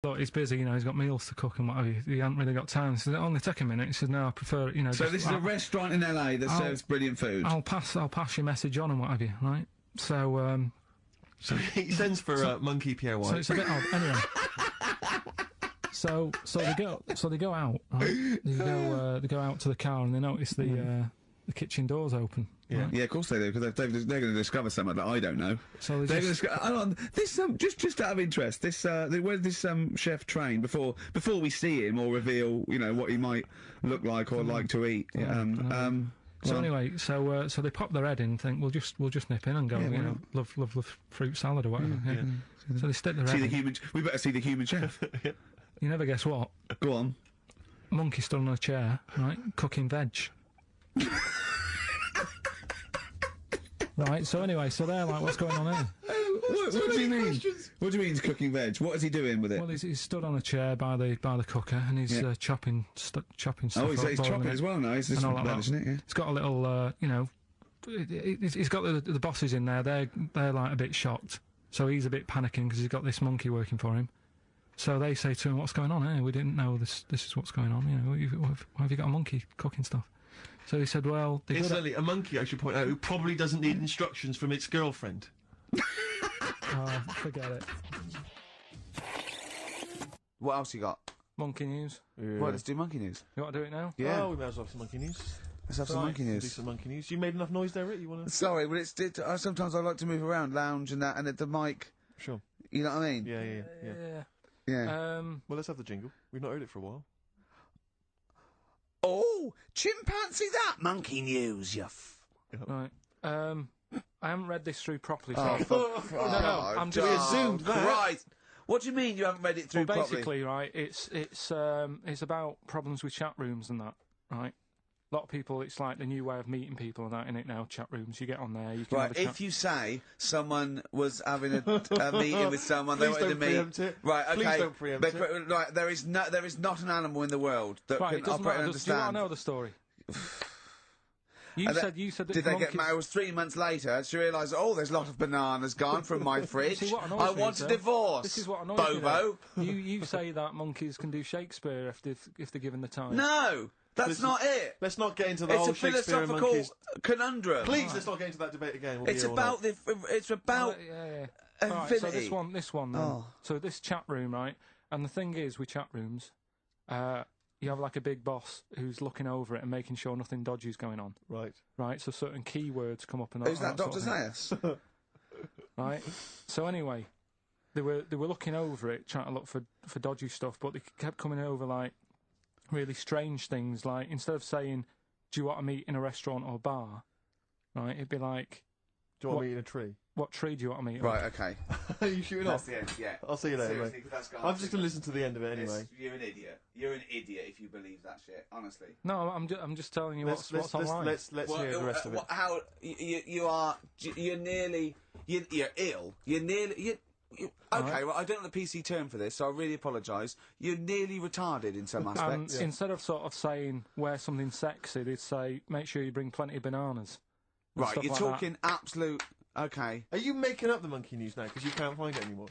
Look, he's busy, you know, he's got meals to cook and what have you. He hasn't really got time. He says, "Only take a minute." He says, "No, I prefer, you know." So this is a restaurant in LA that serves brilliant food. I'll pass your message on and what have you, right? So, So he sends for Monkey Pierre White. So it's a bit odd. Anyway. So they go out, right? They go out to the car and they notice the kitchen door's open. Yeah, right? yeah, of course they do, because they're going to discover something that I don't know. So they're going to hang on, this just out of interest, this where did this chef train before we see him or reveal, you know, what he might look like or like to eat? So anyway, so they pop their head in and think we'll just nip in and go, you know, love fruit salad or whatever. So they stick their head in. We better see the human chef. You never guess what? Go on. Monkey stood on a chair, right, cooking veg. Right, so anyway, so they're like, what's going on here? What do you mean? What do you mean he's cooking veg? What is he doing with it? Well, he's stood on a chair by the cooker and he's chopping stuff. Oh, he's chopping as well now. He's like veg, isn't it? Yeah. It's got a little, you know, he's got the bosses in there. They're like a bit shocked. So he's a bit panicking because he's got this monkey working for him. So they say to him, "What's going on here? We didn't know this is what's going on. You know, why have you got a monkey cooking stuff?" So he said, "Well, incidentally, a monkey, I should point out, who probably doesn't need instructions from its girlfriend." Oh, forget it. What else you got? Monkey news. Yeah. Well, let's do monkey news. You want to do it now? Yeah. Oh, we might as well have some monkey news. Let's have some monkey news. Do some monkey news. You made enough noise there, Rick? You want to? Sorry, but sometimes I like to move around, lounge and that, and at the mic. Sure. You know what I mean? Yeah. Well, let's have the jingle. We've not heard it for a while. Oh, chimpanzee that monkey news, you Right. I haven't read this through properly. So I'm just assumed that. Right. What do you mean you haven't read it through basically, properly? right, it's about problems with chat rooms and that, right? A lot of people, it's like the new way of meeting people and that, in it now, chat rooms. You get on there, you can have a chat. If you say someone was having a meeting with someone, they wanted to meet. Right, okay. Please don't preempt it. Right, there is not an animal in the world that can operate and understand. Do you want to know the story? You said that did they get married? It was 3 months later. She realised, oh, there's a lot of bananas gone from my fridge. See, what I want a divorce. This is what annoys Bobo. me. You say that monkeys can do Shakespeare if they're given the time. No, that's not it. Let's not get into the whole Shakespeare and monkeys. It's a philosophical conundrum. Please, let's not get into that debate again. It's about Right, infinity. so this one. Then. So this chat room, right? And the thing is, with chat rooms, you have like a big boss who's looking over it and making sure nothing dodgy is going on. Right. Right. So certain keywords come up and who's that? Dr. Zayas. Right. So anyway, they were looking over it, trying to look for dodgy stuff, but they kept coming over like really strange things. Like instead of saying, "Do you want to meet in a restaurant or bar?" Right, it'd be like, "Do you want to meet in a tree?" What tree do you want to meet? Right, okay. Are you shooting off? That's the end, yeah. I'll see you later, Seriously, mate. that's gone. I'm just going to listen to the end of it anyway. You're an idiot. You're an idiot if you believe that shit, honestly. No, I'm just telling you what's online. Let's hear the rest of it. How, you're ill. Okay, well, I don't know the PC term for this, so I really apologise. You're nearly retarded in some aspects. Instead of sort of saying, wear something sexy, they'd say, make sure you bring plenty of bananas. Right, you're talking absolute... Okay. Are you making up the monkey news now because you can't find it anymore?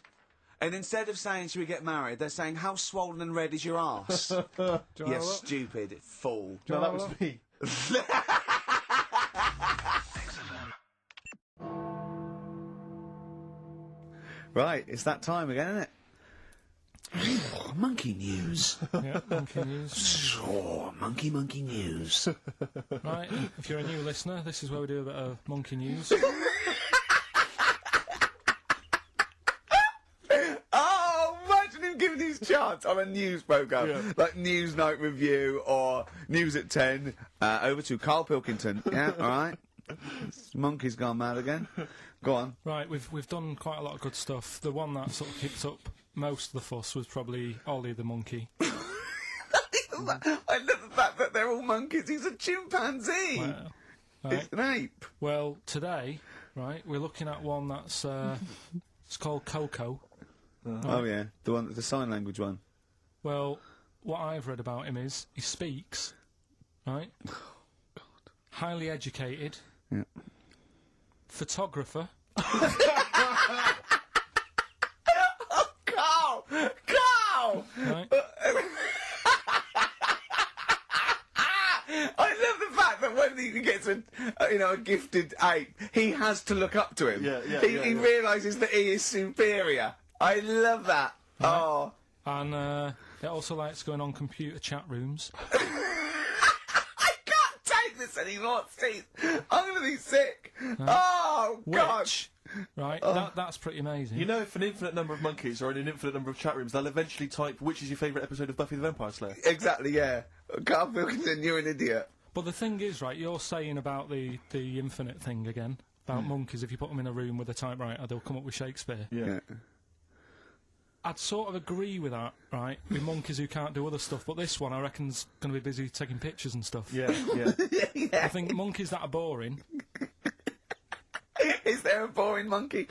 And instead of saying, should we get married, they're saying, how swollen and red is your arse? You stupid fool. No, that was me. Right, it's that time again, isn't it? Monkey news. Yeah, monkey news. Oh, monkey news. Right, if you're a new listener, this is where we do a bit of monkey news. Giving these charts on a news programme, like News Night Review or News at 10, over to Carl Pilkington. Yeah, alright. Monkey's gone mad again. Go on. Right, we've done quite a lot of good stuff. The one that sort of kicked up most of the fuss was probably Ollie the monkey. I love the fact that they're all monkeys. He's a chimpanzee. Well, right. It's an ape. Well, today, right, we're looking at one that's it's called Coco. Right. Oh yeah, the sign language one. Well, what I've read about him is he speaks, right? Oh, God. Highly educated. Yeah. Photographer. Oh, Carl! he gets a gifted ape, he has to look up to him. He realises that he is superior. I love that. Right. Oh. And it also likes going on computer chat rooms. I can't take this anymore, Steve. I'm going to be sick. Oh, God. Right, that's pretty amazing. You know, if an infinite number of monkeys are in an infinite number of chat rooms, they'll eventually type, which is your favourite episode of Buffy the Vampire Slayer? Exactly, yeah. Carl Pilkington, you're an idiot. But the thing is, right, you're saying about the infinite thing again, about monkeys, if you put them in a room with a typewriter, they'll come up with Shakespeare. Yeah. I'd sort of agree with that, right, with monkeys who can't do other stuff, but this one I reckon's going to be busy taking pictures and stuff. Yeah. Yeah. I think monkeys that are boring... Is there a boring monkey?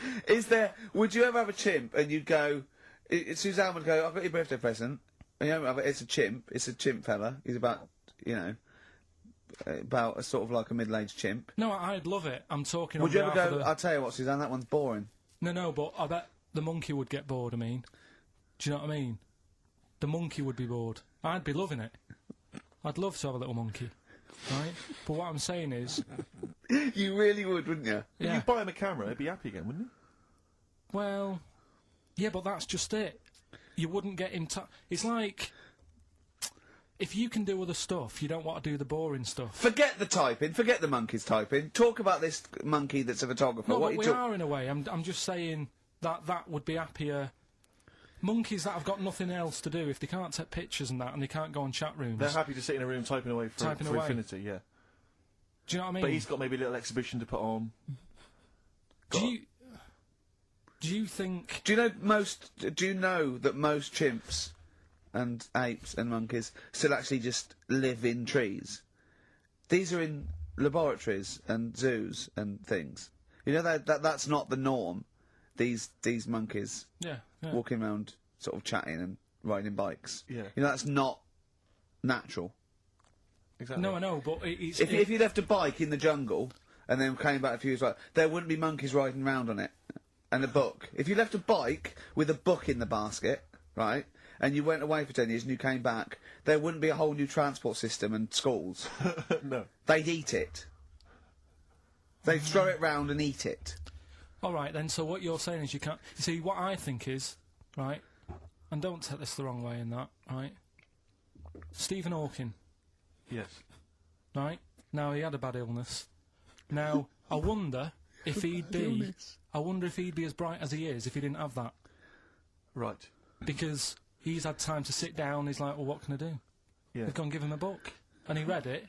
Would you ever have a chimp and you'd go, Suzanne would go, I've got your birthday present. You know, it's a chimp fella. He's about, about a sort of like a middle-aged chimp. No, I'd love it. I'm talking Would you ever go, I'll tell you what, Suzanne, that one's boring. No, but I bet the monkey would get bored, I mean. Do you know what I mean? The monkey would be bored. I'd be loving it. I'd love to have a little monkey. Right? But what I'm saying is... You really would, wouldn't you? Yeah. If you buy him a camera, he'd be happy again, wouldn't he? Well... Yeah, but that's just it. You wouldn't get him It's like... If you can do other stuff, you don't want to do the boring stuff. Forget the typing, forget the monkey's typing. Talk about this monkey that's a photographer. No, but we are in a way. I'm just saying that would be happier... Monkeys that have got nothing else to do, if they can't take pictures and that, and they can't go on chat rooms... They're happy to sit in a room typing away for infinity, yeah. Do you know what I mean? But he's got maybe a little exhibition to put on. Do you think... Do you know that most chimps and apes and monkeys still actually just live in trees? These are in laboratories and zoos and things. You know that's not the norm. These monkeys walking around sort of chatting and riding bikes. Yeah. You know, that's not natural. Exactly. No, I know, but it's... If you left a bike in the jungle and then came back a few years later, there wouldn't be monkeys riding around on it. And a book. If you left a bike with a book in the basket, right, and you went away for 10 years and you came back, there wouldn't be a whole new transport system and schools. No. They'd eat it. They'd throw it round and eat it. All right, then, so what you're saying is you can't... You see, what I think is, right, and don't take this the wrong way in that, right, Stephen Hawking... Yes. Right? Now, he had a bad illness. Now, I wonder if he'd be... I wonder if he'd be as bright as he is if he didn't have that. Right. Because he's had time to sit down, he's like, well, what can I do? Yeah. They've gone give him a book. And he read it.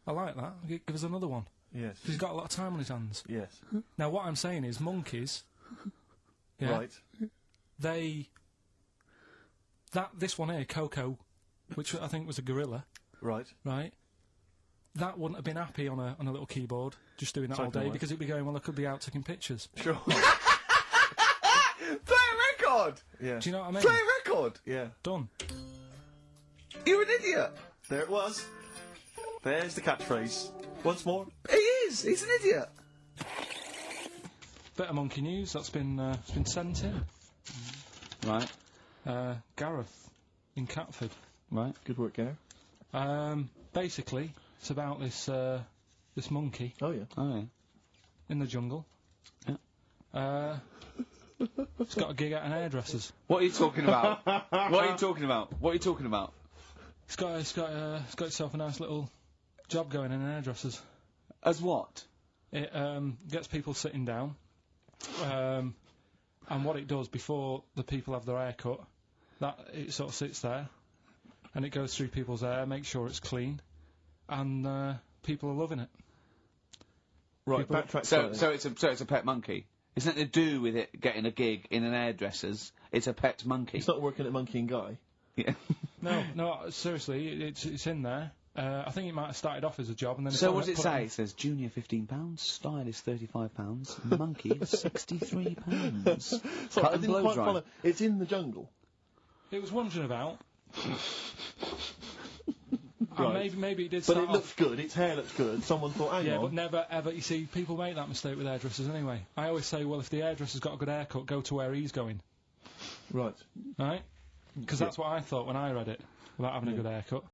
I like that. Give us another one. Yes. He's got a lot of time on his hands. Yes. Now, what I'm saying is, monkeys... Yeah, right. This one here, Coco, which I think was a gorilla... Right. Right. That wouldn't have been happy on a little keyboard, just doing that all day, because it'd be going, well, I could be out taking pictures. Sure. Play a record! Yeah. Do you know what I mean? Play a record! Yeah. Done. You're an idiot! There it was. There's the catchphrase. Once more. He is! He's an idiot! Bit of monkey news that's been sent in. Right. Gareth in Catford. Right. Good work, Gareth. Basically, it's about this monkey. Oh, yeah. Oh, yeah. In the jungle. Yeah. It's got a gig at an hairdresser's. What are you talking about? What are you talking about? What are you talking about? It's got itself a nice little job going in an hairdresser's. As what? It gets people sitting down. And what it does before the people have their hair cut, that it sort of sits there. And it goes through people's hair, makes sure it's clean, and people are loving it. Right, backtrack. So it's a pet monkey. It's nothing to do with it getting a gig in an hairdresser's. It's a pet monkey. It's not working at Monkey and Guy. Yeah. No, seriously, it's in there. I think it might have started off as a job, and then. So what does it say? It says junior £15, stylist £35, monkey £63. So I didn't quite follow. It's in the jungle. It was wandering about. Right. Maybe it did. But it looks good. Its hair looks good. Someone thought, hang on. Yeah, but never ever. You see, people make that mistake with hairdressers anyway. I always say, well, if the hairdresser's got a good haircut, go to where he's going. Right. Right? Because that's what I thought when I read it about having a good haircut.